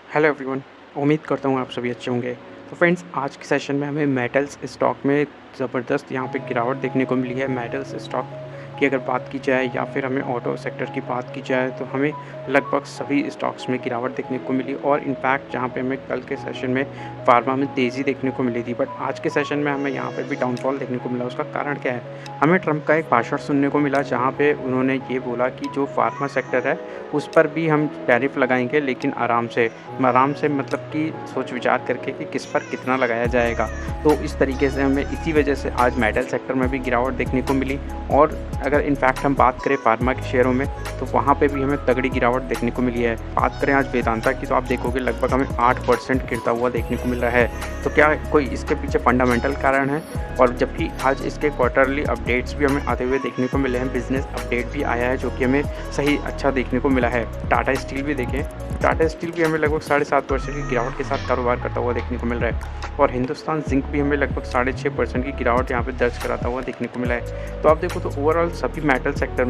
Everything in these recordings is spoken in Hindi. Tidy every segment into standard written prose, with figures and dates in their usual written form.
Hello everyone. उम्मीद करता हूँ आप सभी अच्छे होंगे। तो फ्रेंड्स, आज के सेशन में हमें मेटल्स स्टॉक में ज़बरदस्त यहाँ पे गिरावट देखने को मिली है। मेटल्स स्टॉक की अगर बात की जाए या फिर हमें ऑटो सेक्टर की बात की जाए तो हमें लगभग सभी स्टॉक्स में गिरावट देखने को मिली और इनफैक्ट जहाँ पे हमें कल के सेशन में फार्मा में तेज़ी देखने को मिली थी, बट आज के सेशन में हमें यहाँ पे भी डाउनफॉल देखने को मिला। उसका कारण क्या है? हमें ट्रंप का एक भाषण सुनने को मिला जहाँ पे उन्होंने ये बोला कि जो फार्मा सेक्टर है उस पर भी हम टैरिफ लगाएंगे, लेकिन आराम से मतलब कि सोच विचार करके कि किस पर कितना लगाया जाएगा। तो इस तरीके से हमें इसी वजह से आज मेटल सेक्टर में भी गिरावट देखने को मिली। और अगर इनफैक्ट हम बात करें फार्मा के शेयरों में तो वहाँ पे भी हमें तगड़ी गिरावट देखने को मिली है। बात करें आज वेदांता की तो आप देखोगे लगभग हमें 8% गिरता हुआ देखने को मिल रहा है। तो क्या कोई इसके पीछे फंडामेंटल कारण है? और जबकि आज इसके क्वार्टरली अपडेट्स भी हमें आते हुए देखने को मिले हैं, बिजनेस अपडेट भी आया है जो कि हमें सही अच्छा देखने को मिला है। टाटा स्टील भी देखें, टाटा स्टील भी हमें लगभग 7.5% की गिरावट के साथ कारोबार करता हुआ देखने को मिल रहा है। और हिंदुस्तान जिंक भी हमें लगभग 6.5% की गिरावट यहाँ पे दर्ज कराता हुआ देखने को मिला है। तो आप देखो तो ओवरऑल सभी मेटल सेक्टर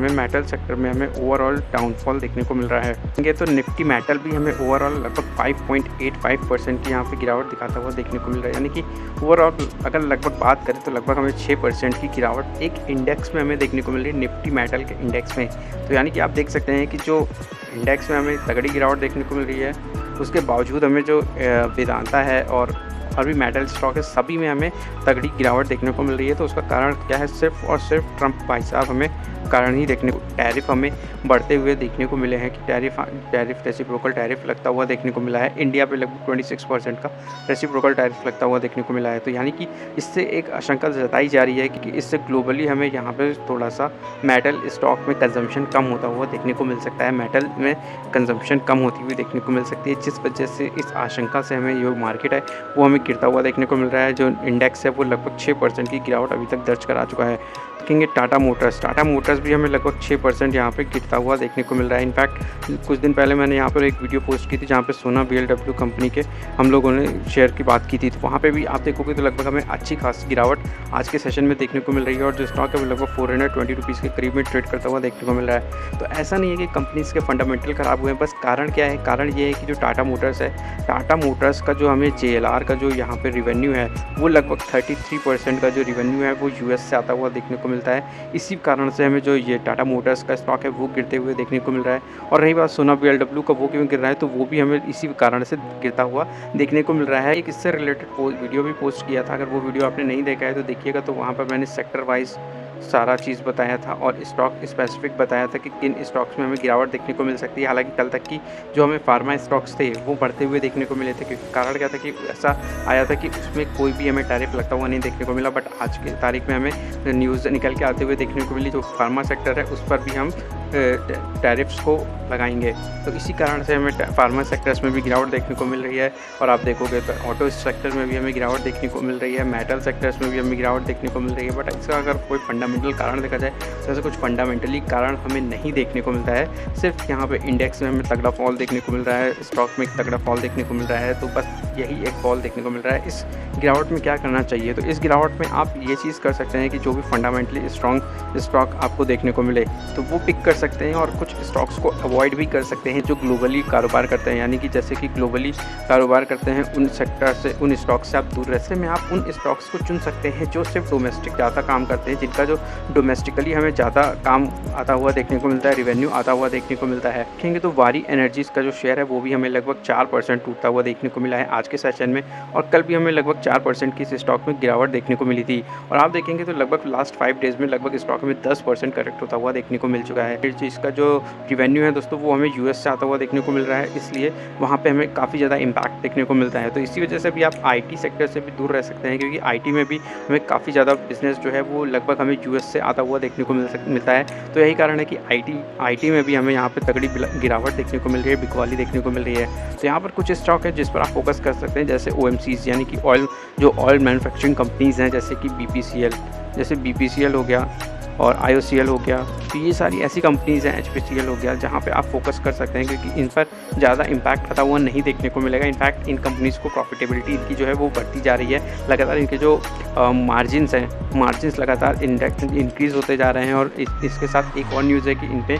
में हमें ओवरऑल डाउनफॉल देखने को मिल रहा है। ये तो निफ्टी मेटल भी हमें ओवरऑल लगभग 5.85% की यहाँ पे गिरावट दिखाता हुआ देखने को मिल रहा है। यानी कि ओवरऑल अगर लगभग बात करें तो लगभग हमें 6% की गिरावट एक इंडेक्स में हमें देखने को मिल रही है, निफ्टी मेटल के इंडेक्स में। तो यानी कि आप देख सकते हैं कि जो इंडेक्स में हमें तगड़ी गिरावट देखने को मिल रही है, उसके बावजूद हमें जो वेदांता है और भी मेटल स्टॉक है सभी में हमें तगड़ी गिरावट देखने को मिल रही है। तो उसका कारण क्या है? सिर्फ और सिर्फ ट्रंप भाई साहब हमें कारण ही देखने को, टैरिफ हमें बढ़ते हुए देखने को मिले हैं कि टैरिफ रेसिप्रोकल टैरिफ लगता हुआ देखने को मिला है। इंडिया पे लगभग 26% का रेसिप्रोकल टैरिफ लगता हुआ देखने को मिला है। तो यानी कि इससे एक आशंका जताई जा रही है कि इससे ग्लोबली हमें यहाँ पे थोड़ा सा मेटल स्टॉक में कंजम्पशन कम होता हुआ देखने को मिल सकता है, मेटल में कंजम्पशन कम होती हुई देखने को मिल सकती है, जिस वजह से इस आशंका से हमें जो मार्केट है वो हमें गिरता हुआ देखने को मिल रहा है। जो इंडेक्स है वो लगभग 6% की गिरावट अभी तक दर्ज करा चुका है। देखेंगे टाटा मोटर्स भी हमें लगभग 6% यहाँ पे गिरता हुआ देखने को मिल रहा है। इनफैक्ट कुछ दिन पहले मैंने यहाँ पर एक वीडियो पोस्ट की थी जहाँ पे सोना BLW कंपनी के हम लोगों ने शेयर की बात की थी, तो वहाँ पे भी आप देखोगे तो लगभग हमें अच्छी खासी गिरावट आज के सेशन में देखने को मिल रही है। और जो स्टॉक है वो लगभग 420 रुपीज़ के करीब में ट्रेड करता हुआ देखने को मिल रहा है। तो ऐसा नहीं है कि कंपनीज़ के फंडामेंटल ख़राब हुए हैं, बस कारण क्या है? कारण ये है कि जो टाटा मोटर्स का जो हमें JLR का जो यहाँ पे रिवेन्यू है वो लगभग 33% का जो रिवेन्यू है वो US से आता हुआ देखने को मिलता है। इसी कारण से हमें जो ये टाटा मोटर्स का स्टॉक है वो गिरते हुए देखने को मिल रहा है। और रही बात सोना BLW का, वो क्यों गिर रहा है? तो वो भी हमें इसी कारण से गिरता हुआ देखने को मिल रहा है। एक इससे रिलेटेड वीडियो भी पोस्ट किया था, अगर वो वीडियो आपने नहीं देखा है तो देखिएगा। तो वहाँ पर मैंने सेक्टर वाइज सारा चीज़ बताया था और स्टॉक स्पेसिफिक बताया था कि किन स्टॉक्स में हमें गिरावट देखने को मिल सकती है। हालांकि कल तक की जो हमें फार्मा स्टॉक्स थे वो बढ़ते हुए देखने को मिले थे, क्योंकि कारण क्या था कि ऐसा आया था कि उसमें कोई भी हमें टैरिफ लगता हुआ नहीं देखने को मिला। बट आज की तारीख में हमें न्यूज़ निकल के आते हुए देखने को मिली जो फार्मा सेक्टर है उस पर भी हम टैरिफ्स को लगाएंगे। तो इसी कारण से हमें फार्मा सेक्टर्स में भी गिरावट देखने को मिल रही है। और आप देखोगे तो ऑटो सेक्टर में भी हमें गिरावट देखने को मिल रही है, मेटल सेक्टर्स में भी हमें गिरावट देखने को मिल रही है। बट इसका अगर कोई फंडामेंटल कारण देखा जाए तो ऐसा कुछ फंडामेंटली कारण हमें नहीं देखने को मिलता है। सिर्फ यहाँ पे इंडेक्स में हमें तगड़ा फॉल देखने को मिल रहा है, स्टॉक में एक तगड़ा फॉल देखने को मिल रहा है। तो बस यही एक फॉल देखने को मिल रहा है। इस गिरावट में क्या करना चाहिए? तो इस गिरावट में आप ये चीज़ कर सकते हैं कि जो भी फंडामेंटली स्ट्रॉन्ग स्टॉक आपको देखने को मिले तो वो पिक कर सकते हैं, और कुछ स्टॉक्स को अवॉइड भी कर सकते हैं जो ग्लोबली कारोबार करते हैं। यानी कि जैसे कि ग्लोबली कारोबार करते हैं उन सेक्टर से, उन स्टॉक से आप दूर रहते हैं। आप उन स्टॉक्स को चुन सकते हैं जो सिर्फ डोमेस्टिक ज़्यादा काम करते हैं, जिनका जो डोमेस्टिकली हमें ज़्यादा काम आता हुआ देखने को मिलता है, रेवेन्यू आता हुआ देखने को मिलता है। देखेंगे तो वारी एनर्जीज़ का जो शेयर है वो भी हमें लगभग 4% टूटता हुआ देखने को मिला है आज के सेशन में। और कल भी हमें लगभग 4% की इस स्टॉक में गिरावट देखने को मिली थी। और आप देखेंगे तो लगभग लास्ट 5 डेज़ में लगभग स्टॉक में 10% करेक्ट होता हुआ देखने को मिल चुका है। फिर इसका जो रिवेन्यू है दोस्तों वो हमें US से आता हुआ देखने को मिल रहा है, इसलिए वहाँ पे हमें काफ़ी ज़्यादा इम्पैक्ट देखने को मिलता है। तो इसी वजह से भी आप IT सेक्टर से भी दूर रह सकते हैं, क्योंकि IT में भी हमें काफ़ी ज़्यादा बिजनेस जो है वो लगभग हमें US से आता हुआ देखने को मिलता है। तो यही कारण है कि IT में भी हमें यहाँ पे तगड़ी गिरावट देखने को मिल रही है, बिकवाली देखने को मिल रही है। तो यहाँ पर कुछ स्टॉक है जिस पर आप फोकस कर सकते हैं, जैसे OMCs यानी कि ऑयल मैन्युफैक्चरिंग कंपनीज़ हैं, जैसे कि BPCL हो गया, और IOCL हो गया। तो ये सारी ऐसी कंपनीज़ हैं, HPCL हो गया, जहाँ पे आप फोकस कर सकते हैं क्योंकि इन पर ज़्यादा इम्पैक्ट आता हुआ नहीं देखने को मिलेगा। इनफैक्ट इन कंपनीज़ को प्रॉफिटेबिलिटी इनकी जो है वो बढ़ती जा रही है। लगातार इनके जो मार्जिन्स हैं, मार्जिन्स लगातार इंक्रीज़ होते जा रहे हैं। और इसके साथ एक और न्यूज़ है कि इन पे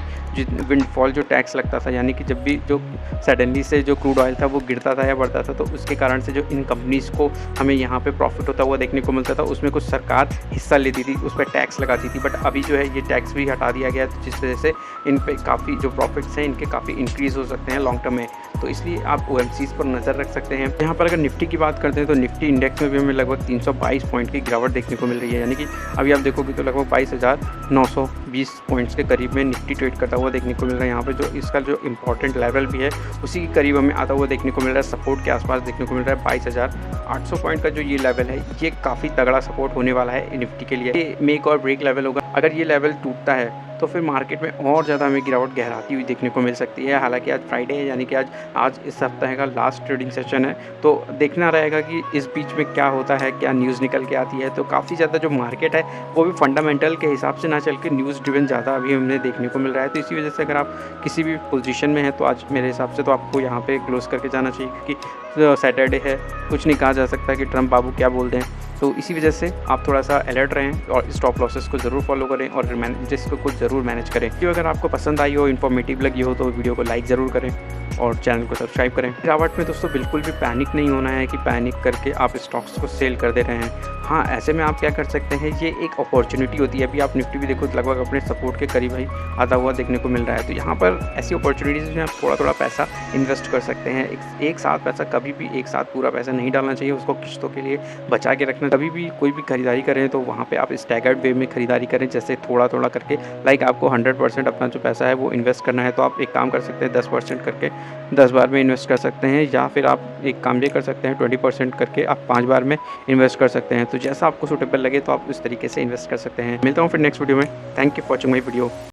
विंडफॉल जो टैक्स लगता था, यानी कि जब भी जो सडनली से जो क्रूड ऑयल था वो गिरता था या बढ़ता था, तो उसके कारण से जो इन कंपनीज़ को हमें यहाँ पे प्रॉफिट होता हुआ देखने को मिलता था, उसमें कुछ सरकार हिस्सा लेती थी, उस पर टैक्स लगाती थी। बट अभी जो है ये टैक्स भी हटा दिया गया है, जिस वजह से इन पे काफ़ी जो प्रॉफिट्स हैं इनके काफ़ी इंक्रीज़ हो सकते हैं लॉन्ग टर्म में। तो इसलिए आप OMCs पर नज़र रख सकते हैं। यहाँ पर अगर निफ्टी की बात करते हैं तो निफ्टी इंडेक्स में भी हमें लगभग 322 पॉइंट की गिरावट देखने को मिल रही है, यानी कि अभी आप देखोगे तो लगभग 22,920 पॉइंट्स के करीब में निफ्टी ट्रेड करता हुआ देखने को मिल रहा है। यहाँ पे जो इसका जो इंपॉर्टेंट लेवल भी है उसी के करीब हमें आता हुआ देखने को मिल रहा है, सपोर्ट के आसपास देखने को मिल रहा है। 22,800 पॉइंट का जो ये लेवल है ये काफ़ी तगड़ा सपोर्ट होने वाला है निफ्टी के लिए। ये मेक और ब्रेक लेवल होगा। अगर ये लेवल टूटता है तो फिर मार्केट में और ज़्यादा हमें गिरावट गहराती हुई देखने को मिल सकती है। हालांकि आज फ्राइडे है, यानी कि आज इस सप्ताह का लास्ट ट्रेडिंग सेशन है, तो देखना रहेगा कि इस बीच में क्या होता है, क्या न्यूज़ निकल के आती है। तो काफ़ी ज़्यादा जो मार्केट है वो भी फंडामेंटल के हिसाब से ना चल के न्यूज़ ड्रिवन ज़्यादा अभी हमें देखने को मिल रहा है। तो इसी वजह से अगर आप किसी भी पोजीशन में हैं तो आज मेरे हिसाब से तो आपको यहाँ पे क्लोज करके जाना चाहिए, क्योंकि सैटरडे है, कुछ नहीं कहा जा सकता कि ट्रम्प बाबू क्या बोल दें। तो इसी वजह से आप थोड़ा सा अलर्ट रहें और स्टॉप लॉसेस को ज़रूर फॉलो करें और रिस्क को ज़रूर मैनेज करें। तो अगर आपको पसंद आई हो, इन्फॉर्मेटिव लगी हो, तो वीडियो को लाइक ज़रूर करें और चैनल को सब्सक्राइब करें। गिरावट में दोस्तों बिल्कुल भी पैनिक नहीं होना है कि पैनिक करके आप स्टॉक्स को सेल कर दे रहे हैं। हाँ, ऐसे में आप क्या कर सकते हैं, ये एक अपॉर्चुनिटी होती है। अभी आप निफ्टी भी देखो तो लगभग अपने सपोर्ट के करीब ही आता हुआ देखने को मिल रहा है। तो यहाँ पर ऐसी अपॉर्चुनिटीज़ में आप थोड़ा थोड़ा पैसा इन्वेस्ट कर सकते हैं। एक साथ पैसा कभी भी एक साथ पूरा पैसा नहीं डालना चाहिए, उसको किस्तों के लिए बचा के रखना। कभी भी कोई भी खरीदारी करें तो वहाँ पे आप स्टैगर्ड वे में खरीदारी करें, जैसे थोड़ा थोड़ा करके। लाइक आपको 100% अपना जो पैसा है वो इन्वेस्ट करना है, तो आप एक काम कर सकते हैं, 10% करके 10 बार में इन्वेस्ट कर सकते हैं। या फिर आप एक काम ये कर सकते हैं, 20% करके आप 5 बार में इन्वेस्ट कर सकते हैं। तो जैसा आपको सूटेबल लगे तो आप उस तरीके से इन्वेस्ट कर सकते हैं। मिलता हूँ फिर नेक्स्ट वीडियो में। Thank you for watching my video.